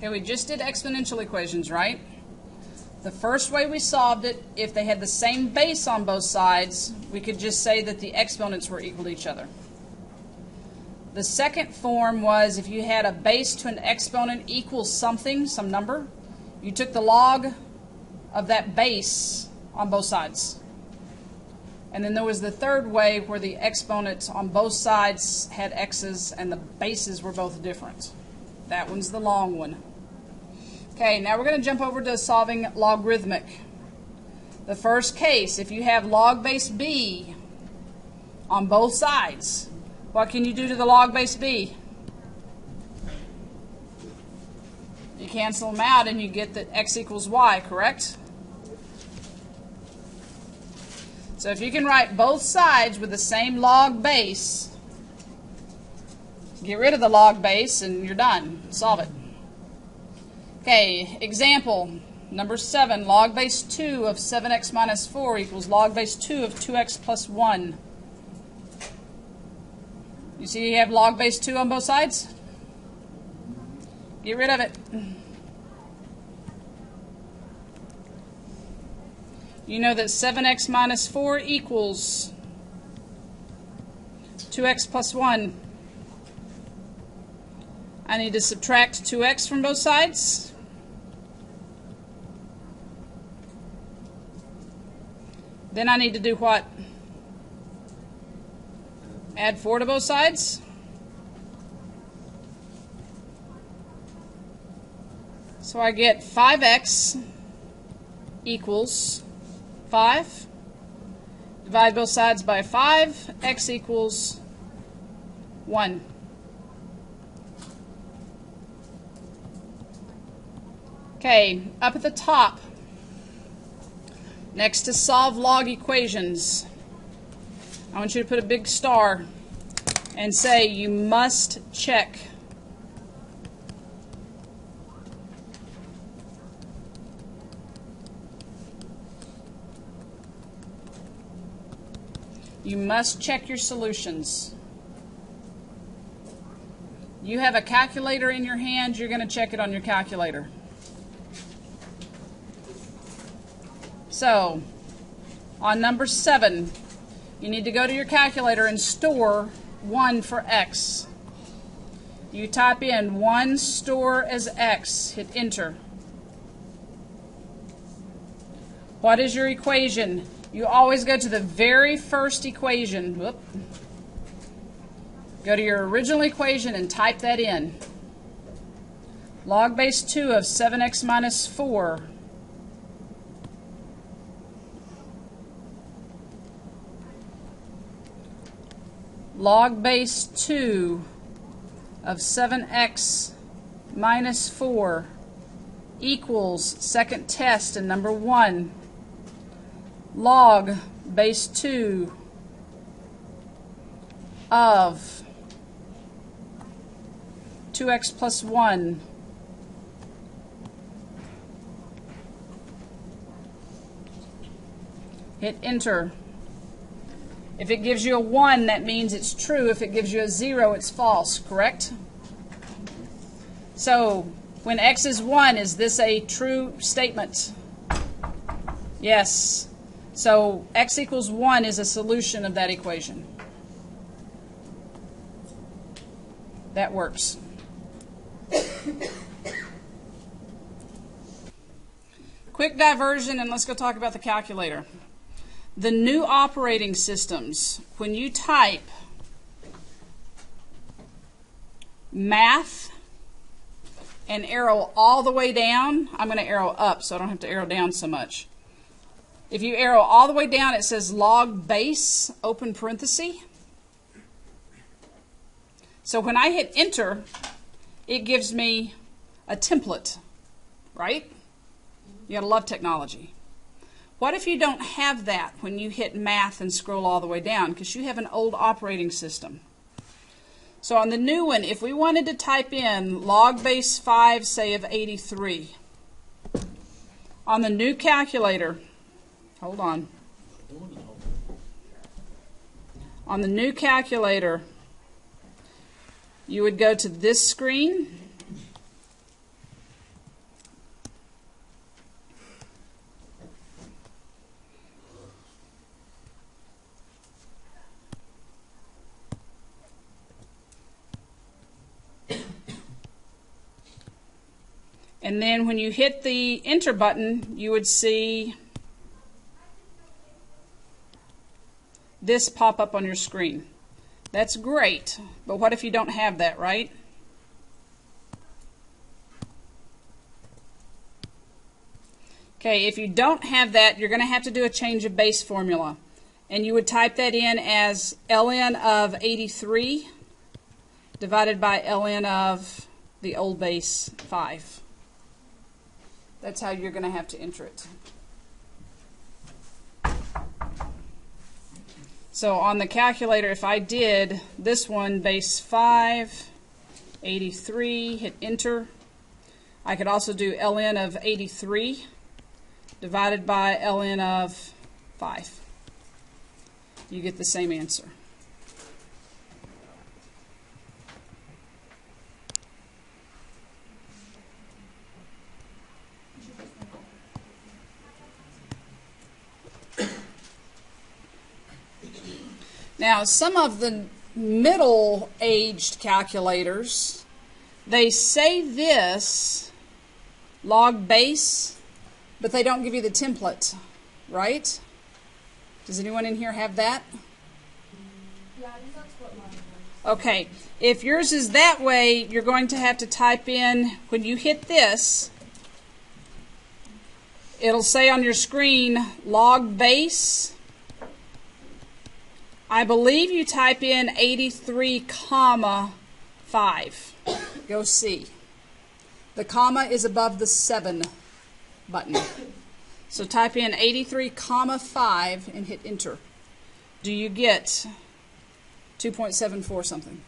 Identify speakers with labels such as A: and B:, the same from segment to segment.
A: Okay, we just did exponential equations, right? The first way we solved it, if they had the same base on both sides, we could just say that the exponents were equal to each other. The second form was if you had a base to an exponent equals something, some number, you took the log of that base on both sides. And then there was the third way where the exponents on both sides had x's and the bases were both different. That one's the long one. Okay, now we're going to jump over to solving logarithmic. The first case, if you have log base b on both sides, what can you do to the log base b? You cancel them out and you get that x equals y, correct? So if you can write both sides with the same log base, get rid of the log base and you're done. Solve it. Okay, example number 7, log base 2 of 7x minus 4 equals log base 2 of 2x plus 1. You see you have log base 2 on both sides? Get rid of it. You know that 7x minus 4 equals 2x plus 1. I need to subtract 2x from both sides. Then I need to do what? Add 4 to both sides. So I get 5x equals 5. Divide both sides by 5. X equals 1. Okay, up at the top, next to solve log equations, I want you to put a big star and say you must check. You must check your solutions. You have a calculator in your hand, you're going to check it on your calculator. So, on number 7, you need to go to your calculator and store 1 for x. You type in 1 store as x, hit enter. What is your equation? You always go to the very first equation. Whoop. Go to your original equation and type that in. Log base 2 of 7x minus 4. Log base 2 of 7x minus 4 equals, second test in number 1, log base 2 of 2x plus 1 hit enter. If it gives you a 1, that means it's true. If it gives you a 0, it's false, correct? So, when x is 1, is this a true statement? Yes. So, x equals 1 is a solution of that equation. That works. Quick diversion, and let's go talk about the calculator. The new operating systems, when you type math and arrow all the way down, I'm going to arrow up so I don't have to arrow down so much. If you arrow all the way down, it says log base, open parenthesis. So when I hit enter, it gives me a template, right? You gotta love technology. What if you don't have that when you hit math and scroll all the way down? Because you have an old operating system. So on the new one, if we wanted to type in log base 5, say, of 83, on the new calculator, hold on. On the new calculator, you would go to this screen, And then when you hit the enter button, you would see this pop up on your screen. That's great, but what if you don't have that, right? Okay, if you don't have that, you're going to have to do a change of base formula. And you would type that in as ln of 83 divided by ln of the old base 5. That's how you're going to have to enter it. So on the calculator, if I did this one, base 5, 83, hit enter, I could also do ln of 83 divided by ln of 5. You get the same answer. Now, some of the middle-aged calculators, they say this log base, but they don't give you the template, right? Does anyone in here have that?
B: Yeah, I think that's what mine was.
A: Okay, if yours is that way, you're going to have to type in, when you hit this, it'll say on your screen log base. I believe you type in 83 comma 5. Go see. The comma is above the 7 button. So type in 83 comma 5 and hit enter. Do you get 2.74 something?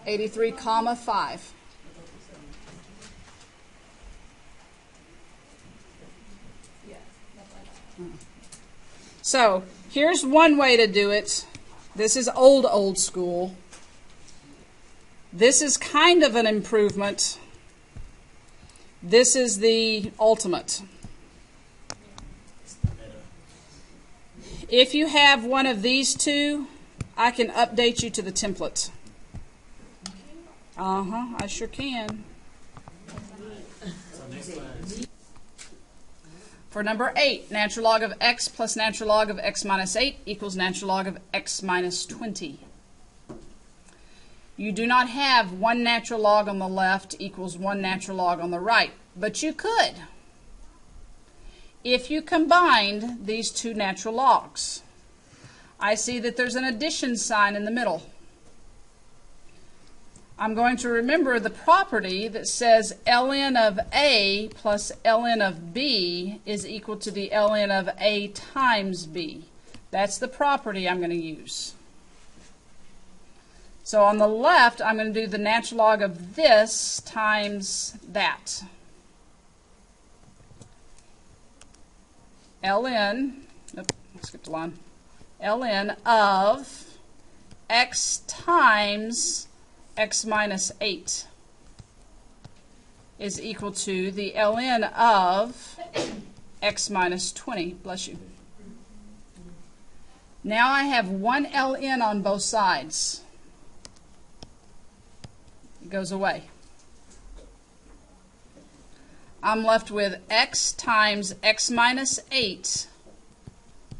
A: 83 comma 5. So here's one way to do it. This is old school. This is kind of an improvement. This is the ultimate. If you have one of these two, I can update you to the template. I sure can. For number 8, natural log of x plus natural log of x minus 8 equals natural log of x minus 20. You do not have one natural log on the left equals one natural log on the right, but you could if you combined these two natural logs. I see that there's an addition sign in the middle. I'm going to remember the property that says ln of A plus ln of B is equal to the ln of A times B. That's the property I'm going to use. So on the left, I'm going to do the natural log of this times that. ln, skip the line, ln of x times x minus 8 is equal to the ln of x minus 20. Bless you. Now I have one ln on both sides. It goes away. I'm left with x times x minus 8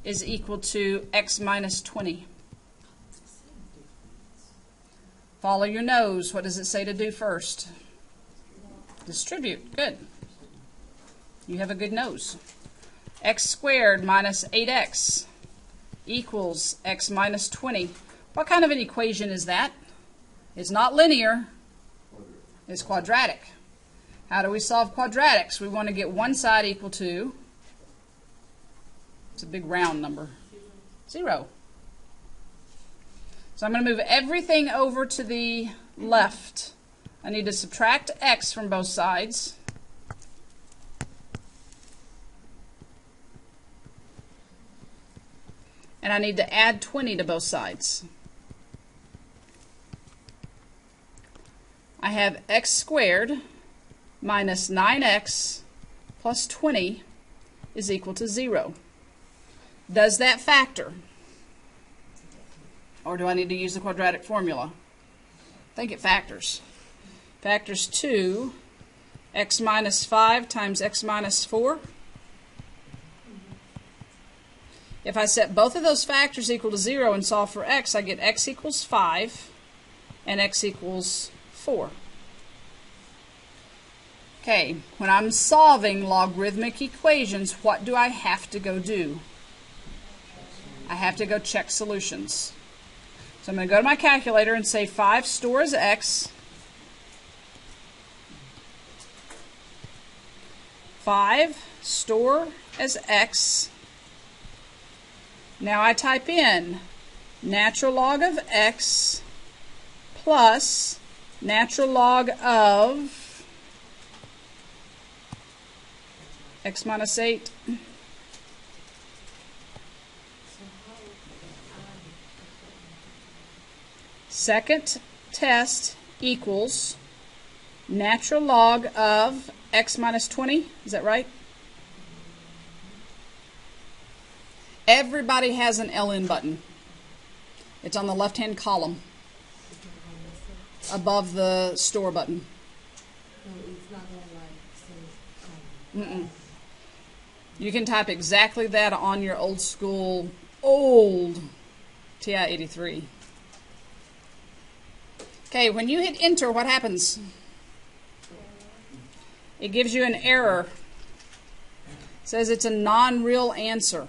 A: is equal to x minus 20. Follow your nose. What does it say to do first? Distribute. Good. You have a good nose. X squared minus 8x equals x minus 20. What kind of an equation is that? It's not linear. It's quadratic. How do we solve quadratics? We want to get one side equal to, it's a big round number, 0. So I'm going to move everything over to the left. I need to subtract x from both sides. And I need to add 20 to both sides. I have x squared minus 9x plus 20 is equal to 0. Does that factor? Or do I need to use the quadratic formula? I think it factors. factors 2, x minus 5 times x minus 4. If I set both of those factors equal to 0 and solve for x, I get x equals 5 and x equals 4. Okay, when I'm solving logarithmic equations, what do I have to go do? I have to go check solutions. So I'm going to go to my calculator and say 5 store as x, 5 store as x. Now I type in natural log of x plus natural log of x minus 8. Second test equals natural log of x minus 20. Is that right? Everybody has an LN button. It's on the left-hand column above the store button. Mm-mm. You can type exactly that on your old school, old TI-83. Okay, when you hit enter, what happens? It gives you an error. It says it's a non-real answer.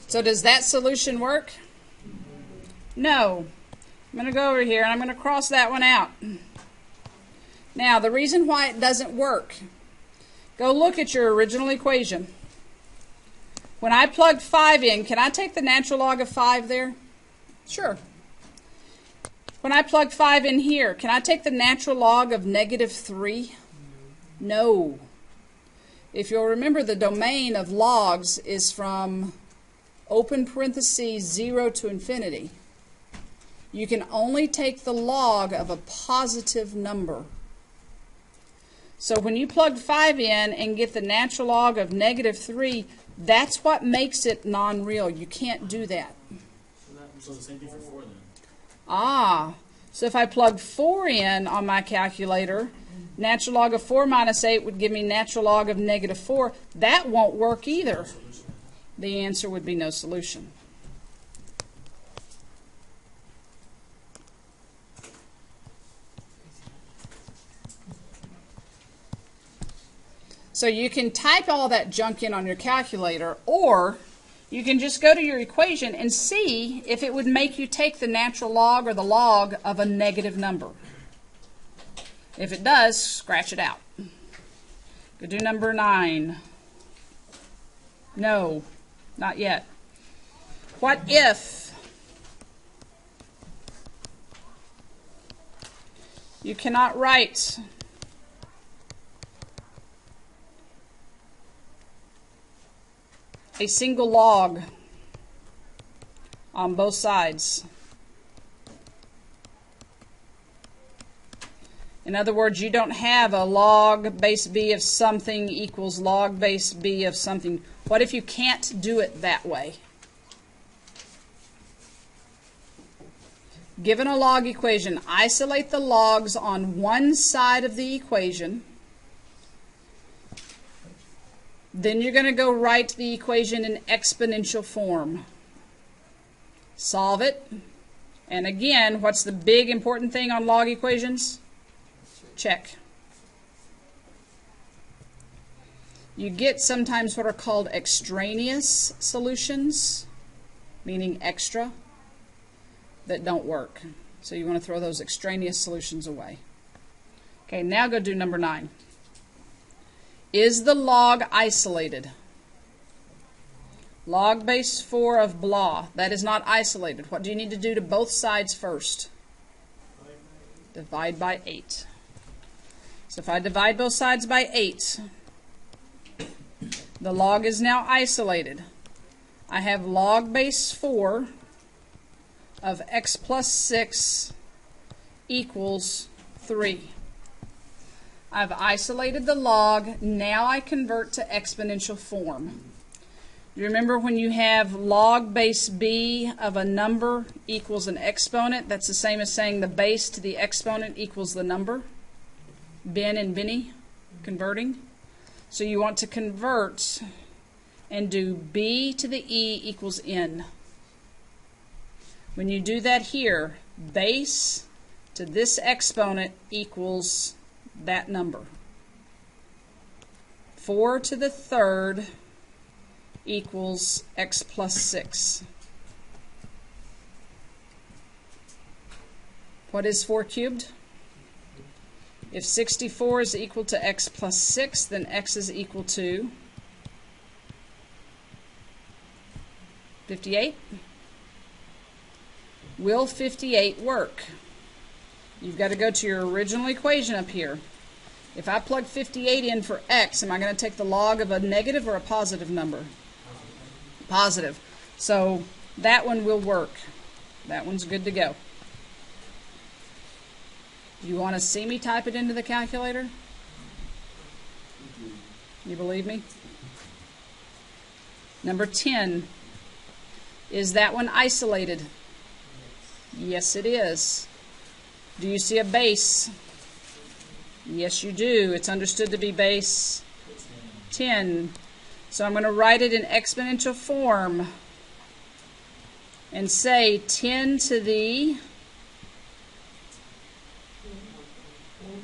A: So does that solution work? No. I'm going to go over here and I'm going to cross that one out. Now, the reason why it doesn't work, go look at your original equation. When I plugged 5 in, can I take the natural log of 5 there? Sure. When I plug 5 in here, can I take the natural log of negative 3? No. If you'll remember, the domain of logs is from open parentheses 0 to infinity. You can only take the log of a positive number. So when you plug 5 in and get the natural log of negative 3, that's what makes it non-real. You can't do that.
C: So the same thing for 4 then?
A: Ah, so if I plug 4 in on my calculator, natural log of 4 minus 8 would give me natural log of negative 4. That won't work either. The answer would be no solution. So you can type all that junk in on your calculator, or you can just go to your equation and see if it would make you take the natural log or the log of a negative number. If it does, scratch it out. Go do number 9. No, not yet. What if you cannot write a single log on both sides? In other words, you don't have a log base b of something equals log base b of something. What if you can't do it that way? Given a log equation, isolate the logs on one side of the equation. Then you're going to go write the equation in exponential form. Solve it. And again, what's the big important thing on log equations? Check. You get sometimes what are called extraneous solutions, meaning extra, that don't work. So you want to throw those extraneous solutions away. Okay, now go do number 9. Is the log isolated? Log base 4 of blah. That is not isolated. What do you need to do to both sides first? Divide by 8. So if I divide both sides by 8, the log is now isolated. I have log base 4 of x plus 6 equals 3. I've isolated the log. Now I convert to exponential form. You remember when you have log base b of a number equals an exponent? That's the same as saying the base to the exponent equals the number. Ben and Benny, converting. So you want to convert and do b to the e equals n. When you do that here, base to this exponent equals that number. 4 to the third equals x plus 6. What is 4 cubed? If 64 is equal to x plus 6, then x is equal to 58. Will 58 work? You've got to go to your original equation up here. If I plug 58 in for x, am I going to take the log of a negative or a positive number? Positive. So that one will work. That one's good to go. Do you want to see me type it into the calculator? You believe me? Number 10. Is that one isolated? Yes, it is. Do you see a base? Yes, you do. It's understood to be base 10. So I'm going to write it in exponential form and say 10 to the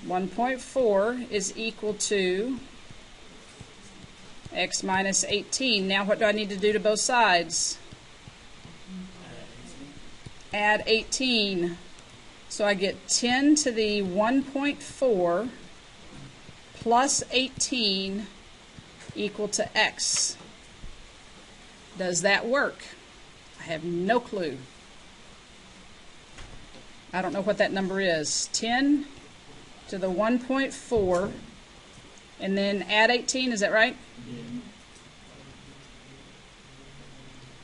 A: 1.4 is equal to x minus 18. Now what do I need to do to both sides? Add 18. So I get 10 to the 1.4 plus 18 equal to x. Does that work? I have no clue. I don't know what that number is. 10 to the 1.4 and then add 18, is that right?
C: Yeah.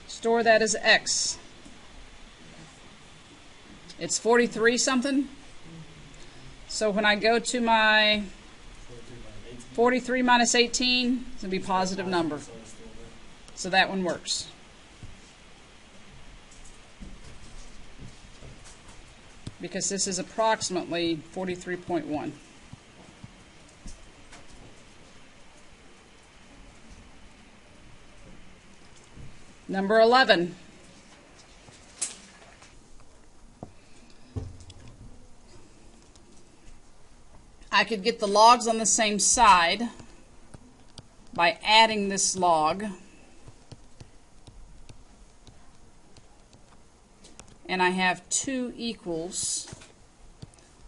A: Store that as x. It's 43 something. So when I go to my 43 minus 18, it's going to be a positive number. So that one works. Because this is approximately 43.1. Number 11. I could get the logs on the same side by adding this log. And I have 2 equals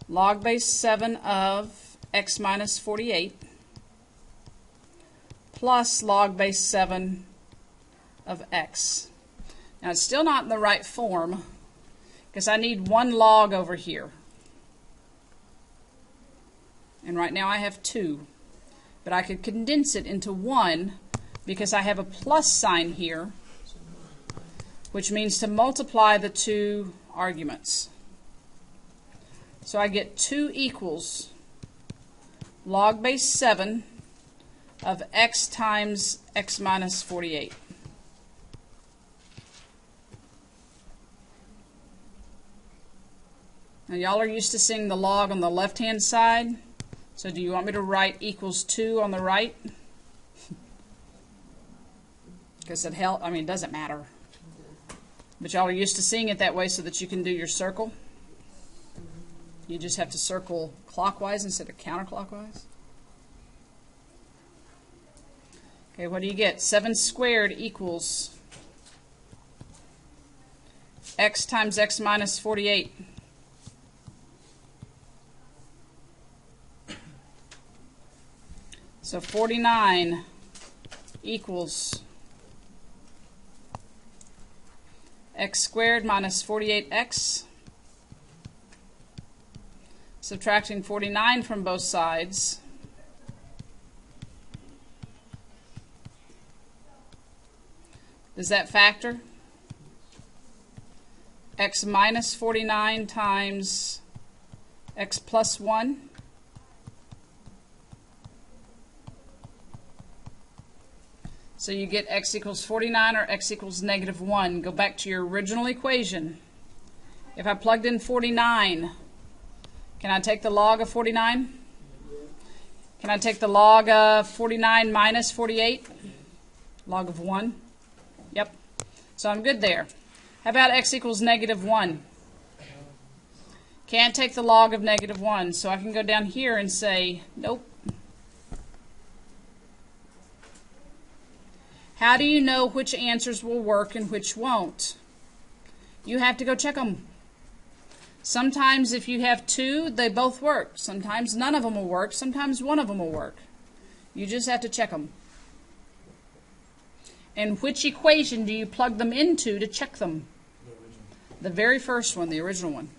A: log base 7 of x minus 48 plus log base 7 of x. Now it's still not in the right form because I need 1 log over here. And right now I have 2. But I could condense it into 1 because I have a plus sign here, which means to multiply the 2 arguments. So I get 2 equals log base 7 of x times x minus 48. Now y'all are used to seeing the log on the left-hand side. So do you want me to write equals 2 on the right? Because it helps. I mean, it doesn't matter. But y'all are used to seeing it that way so that you can do your circle. You just have to circle clockwise instead of counterclockwise. Okay, what do you get? 7 squared equals x times x minus 48. So 49 equals x squared minus 48x. Subtracting 49 from both sides. Does that factor? X minus 49 times x plus 1. So you get x equals 49 or x equals negative 1. Go back to your original equation. If I plugged in 49, can I take the log of 49? Can I take the log of 49 minus 48? Log of 1? Yep. So I'm good there. How about x equals negative 1? Can't take the log of negative 1, so I can go down here and say, nope. How do you know which answers will work and which won't? You have to go check them. Sometimes if you have two, they both work. Sometimes none of them will work. Sometimes one of them will work. You just have to check them. And which equation do you plug them into to check them?
C: The original.
A: The very first one, the original one.